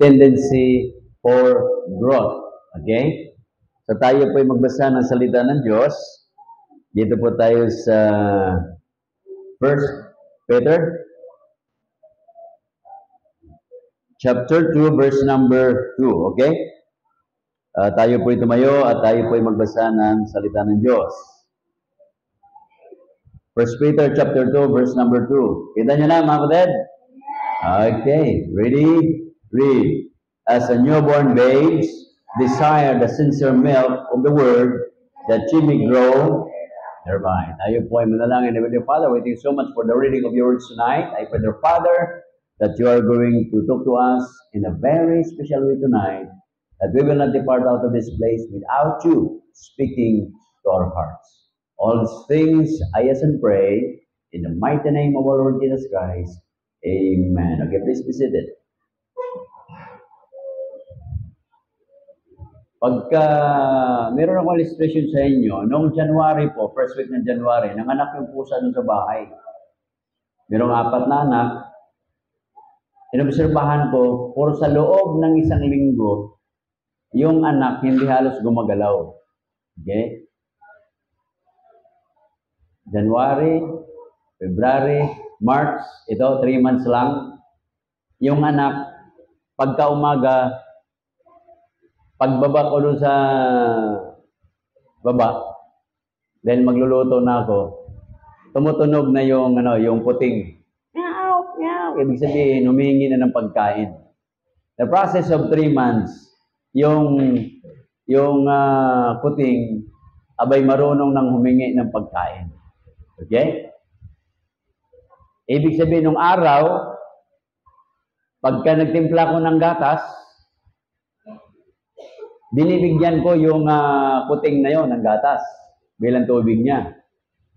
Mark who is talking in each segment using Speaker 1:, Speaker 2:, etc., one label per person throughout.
Speaker 1: tendency for growth. Okay? So tayo po ay magbasa ng salita ng Diyos. Dito po tayo sa 1 Peter chapter 2, verse number 2. Okay? Tayo po ay tumayo at tayo po ay magbasa ng salita ng Diyos. 1 Peter chapter 2, verse number 2. Kita nyo na, mga kapatid? Okay. Ready? Read. As a newborn babes, desire the sincere milk of the word, that ye may grow thereby. Tayo po ay manalangin. Heavenly Father, we thank you so much for the reading of your words tonight. I pray, dear Father, that you are going to talk to us in a very special way tonight, that we will not depart out of this place without you speaking to our hearts. All these things I ask and pray in the mighty name of our Lord Jesus Christ. Amen. Okay, please be seated. Pagka meron akong illustration sa inyo, noong January po, first week ng January, nanganak yung pusa dun sa bahay. Merong 4 na anak. Inobserbahan ko, puro sa loob ng isang linggo, yung anak hindi halos gumagalaw. Okay? January, February, March, ito, 3 months lang. Yung anak, pagka umaga, pagbaba ko doon sa baba, dahil magluluto na ako, tumutunog na yung, yung puting. Meow, meow. Ibig sabihin, humihingi na ng pagkain. The process of 3 months, yung puting, abay marunong nang humingi ng pagkain. Okay? Ibig sabihin, nung araw, pagka nagtimpla ko ng gatas, binibigyan ko yung puting na yon ng gatas bilang tubig niya.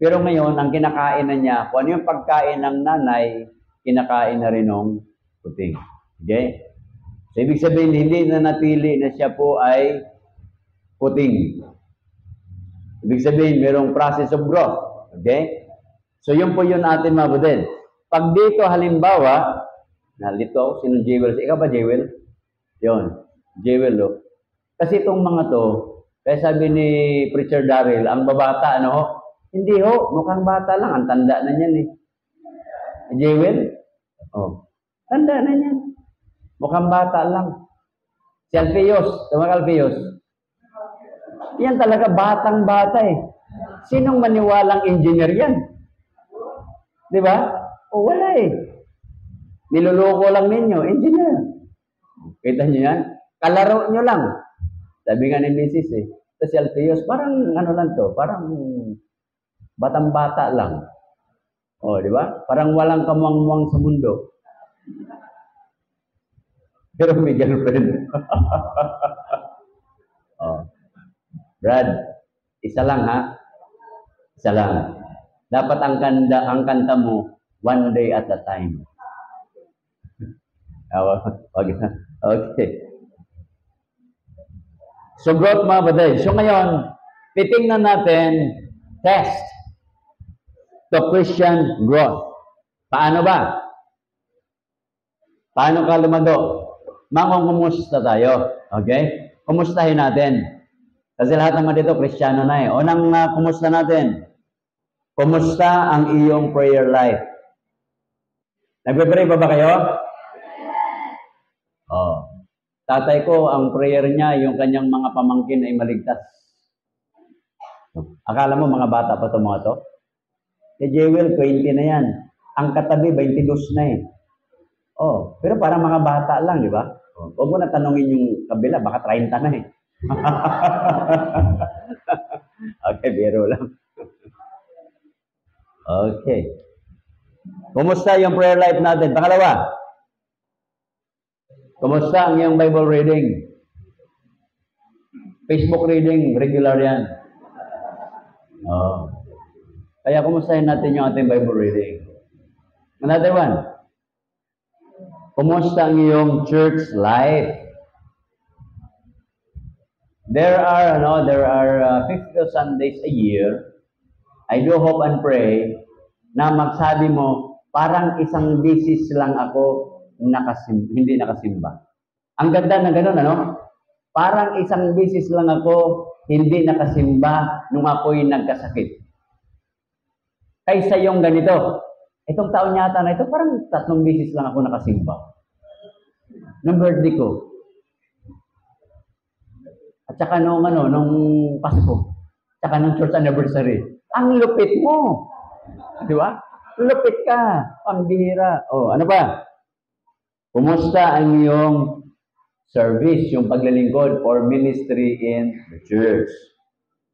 Speaker 1: Pero ngayon, ang kinakain na niya, kung ano yung pagkain ng nanay, kinakain na rin ng puting. Okay? So, ibig sabihin, hindi na natili na siya po ay puting. Ibig sabihin, mayroong process of growth. Okay? So, yun po yun atin mga budel. Pag dito, halimbawa, nalito, sino Jewel? Ikaw ba, Jewel? Yun. Jewel, oh. Kasi itong mga to, kaya sabi ni Preacher Darrell, ang babata, ano ho? Hindi ho, mukhang bata lang. Ang tanda na niyan eh. Jewel? Oh. Tanda na niyan. Mukhang bata lang. Si Alpheus, tama Alpheus? Yan talaga batang-bata eh. Sinong maniwalang engineer yan? Di ba? O wala eh. Niloloko lang ninyo, engineer. Kita niyo yan? Kalaro nyo lang. Sabi nga ni Mrs. eh. Ito si Alpheus, parang ano lang to, parang batang-bata lang. O, di ba? Parang walang kamuang-muang sa mundo. Pero may girlfriend. Oh. Brad, isa lang ha? Isa lang. Dapat ang kanta mo, one day at a time. Okay. So, growth mga baday. So, ngayon, titingnan natin, test to Christian growth. Paano ba? Paano ka lumago? Kumusta tayo? Okay? Kumustahin natin. Kasi lahat naman dito, Kristiyano na eh. Unang kumusta natin? Kumusta ang iyong prayer life? Nagpe-pray pa ba kayo? Oh. Tatay ko, ang prayer niya, yung kanyang mga pamangkin ay maligtas. Akala mo mga bata pa ito mga to? Si Jewel, 20 na yan. Ang katabi, 22 na eh. Oh, pero parang mga bata lang, di ba? Huwag mo na tanongin yung kabila, baka 30 na eh. Okay, biro lang. Okay. Kumusta yung prayer life natin? Pangalawa, kumusta ang iyong Bible reading? Facebook reading, regular yan. Oh. Kaya kumustahin natin yung ating Bible reading. Another one. Kumusta ang iyong church life? There are 50 Sundays a year. I do hope and pray na magsabi mo, parang isang bisis lang ako hindi nakasimba. Ang ganda ng ganun, ano? Parang isang bisis lang ako hindi nakasimba nung ako'y nagkasakit. Kaysa yung ganito, itong taon yata na ito, parang 3 bisis lang ako nakasimba. Nung birthday ko. At saka nung Pasko. At saka nung church anniversary. Ang lupit mo. Di ba? Lupit ka. Pambihira. O, ano ba? Kumusta ang iyong service, yung paglilingkod or ministry in the church?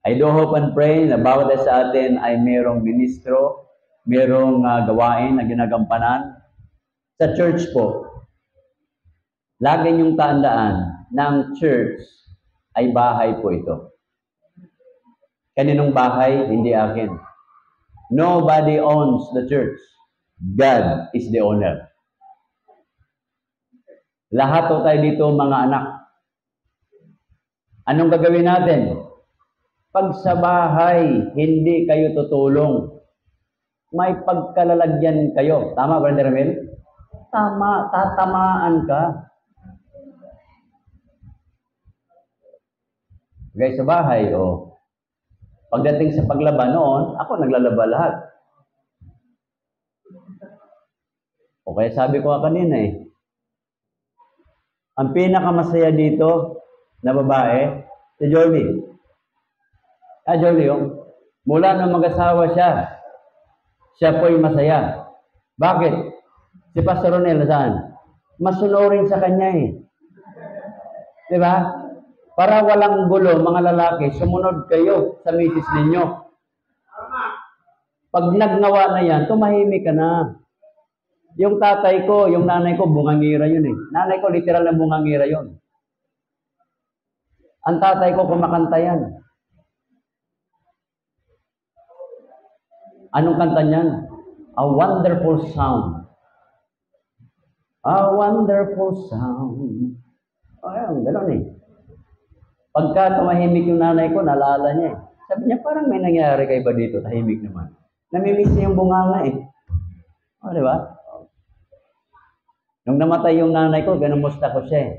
Speaker 1: I do hope and pray na bawat sa atin ay mayroong ministro, mayroong gawain na ginagampanan. Sa church po, lagi niyong tandaan na ang church ay bahay po ito. Kaninong bahay? Hindi akin. Nobody owns the church. God is the owner. Lahat po tayo dito mga anak. Anong gagawin natin? Pag sa bahay, hindi kayo tutulong. May pagkalalagyan kayo. Tama, Brother Ramil? Tama, tatamaan ka. Guys, sa bahay, pagdating sa paglaba noon, ako naglalaba lahat. O kaya sabi ko kanina ang pinakamasaya dito na babae, si Jolie. Jolie, mula nung mag-asawa siya po'y masaya. Bakit? Si Pastor Ronel, saan? Masunurin sa kanya Di ba? Para walang gulo, mga lalaki, sumunod kayo sa misis ninyo. Pag nagnawa na yan, tumahimik ka na. Yung tatay ko, yung nanay ko, bungangira yun Nanay ko, literal na bungangira yun. Ang tatay ko, kumakanta yan. Anong kanta niyan? A wonderful sound. A wonderful sound. Ayun, gano'n Pagka tumahimik yung nanay ko, naalala niya Sabi niya, parang may nangyari kay ba dito? Tahimik naman. Namimiss niya yung bunganga di ba? Nung namatay yung nanay ko, ganumusta ko siya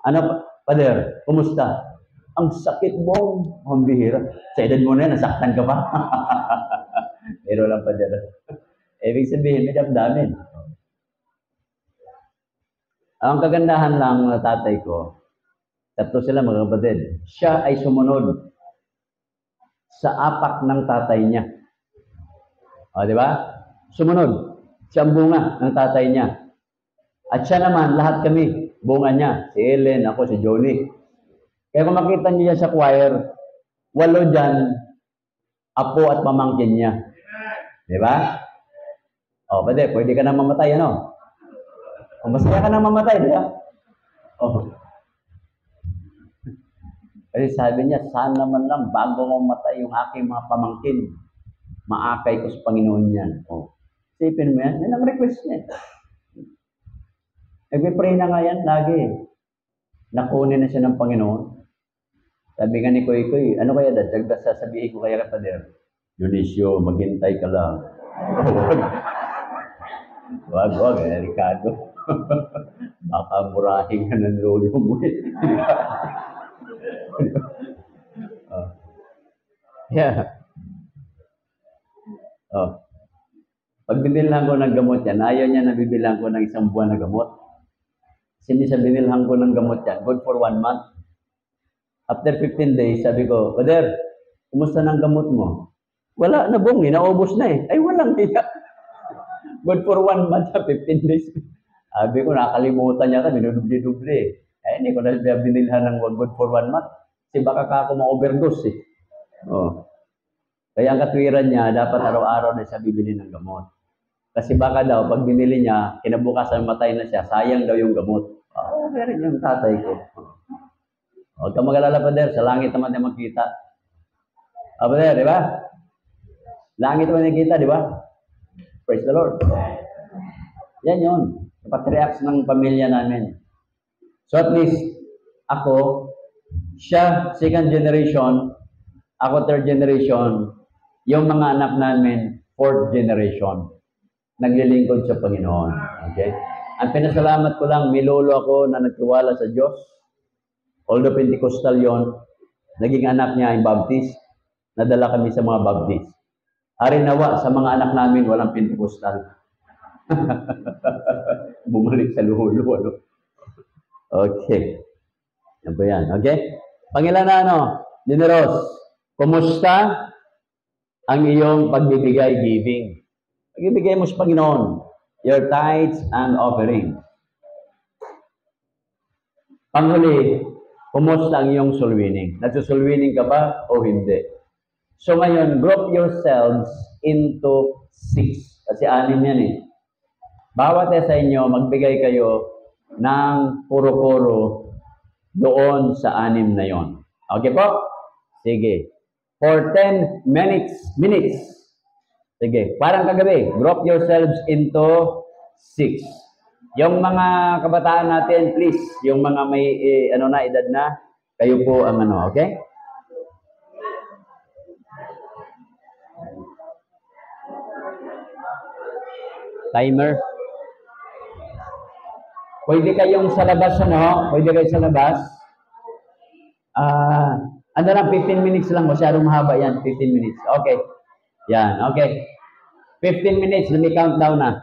Speaker 1: Ano, Father, kumusta? Ang sakit mo, ang bihira. Sa edad mo na yan, nasaktan ka pa. Pero lang, Father. Ibig sabihin, may damdamin. Ang kagandahan lang ng tatay ko, 3 sila mga kapatid. Siya ay sumunod sa apak ng tatay niya. Di ba? Sumunod. Siya ang bunga ng tatay niya. At siya naman, lahat kami, bunga niya. Si Ellen, ako, si Johnny. Kaya kung makita niyo sa choir, 8 dyan, apo at pamangkin niya. Di ba? Pwede ka na mamatay, masaya ka na mamatay, di ba? Kasi sabi niya, sana man lang, bago mamatay yung aking mga pamangkin, maakay ko sa Panginoon yan. Isipin mo yan, yan ang request niya. Nagpipray na nga yan, lagi. Nakunin na siya ng Panginoon. Sabi nga ni Koy, ano kaya dagdag sasabihin ko kaya ka, Father? Dionisio, maghintay ka lang. Wag, Ricardo. Baka murahin ka ng lolo mo. Pag binilhan ko ng gamot yan, ayaw niya na bibilhan ko ng 1 buwan na gamot. Kasi sa binilhan ko ng gamot yan, good for 1 month. After 15 days, sabi ko, Father, kumusta ng gamot mo? Wala na bungi, naubos na Ay, walang hiya. Good for 1 month, 15 days. Sabi ko, nakalimutan niya, binudubli-dubli. Hindi ko na binilhan ng good for 1 month. Kasi baka ako ma-overdose Kaya ang katwiran niya, dapat araw-araw na siya bibili ng gamot. Kasi baka daw, pag binili niya, kinabukasan matay na siya, sayang daw yung gamot. Meron yung tatay ko. Huwag kang mag-alala, Father, sa langit naman na magkita. Father, di ba? Langit naman nakikita, di ba? Praise the Lord. Yan yun. Patriarchs ng pamilya namin. So at least, ako, siya, 2nd generation, ako 3rd generation, yung mga anak namin, 4th generation. Naglilingkod sa Panginoon. Okay? Ang pinasalamat ko lang, may lolo ako na nagtiwala sa Diyos. Although Pentecostal yon, naging anak niya ay Baptist. Nadala kami sa mga Baptist. Ari nawa, sa mga anak namin, walang Pentecostal. Bumalik sa lolo. Ano? Okay. Yan po yan. Okay? Pangilan na ano? Dineros, kumusta ang iyong pagbibigay, giving? Pagbibigay mo sa Panginoon, your tithes and offering. Panghuli, kumusta ang iyong soul winning? Nagsusoul-winning ka ba o hindi? So ngayon, group yourselves into 6. Kasi 6 yan eh. Bawat sa inyo, magbigay kayo ng puro-puro doon sa 6 na yon. Okay po? Sige. For 10 minutes. Sige. Parang kagabi. Group yourselves into 6. Yung mga kabataan natin, please. Yung mga may edad na, kayo po ang okay? Timer. Pwede kayong sa labas, Pwede kayo sa labas. Ano lang, 15 minutes lang. Masyadong mahaba yan. 15 minutes. Okay. Yan, okay. 15 minutes. Let me count down na.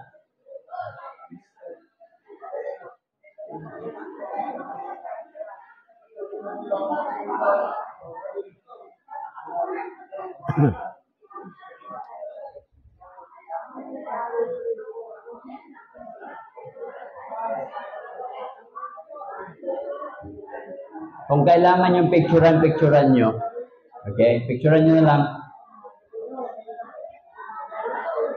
Speaker 1: Kung kailangan yung picturean nyo, okay? Picturean nyo na lang.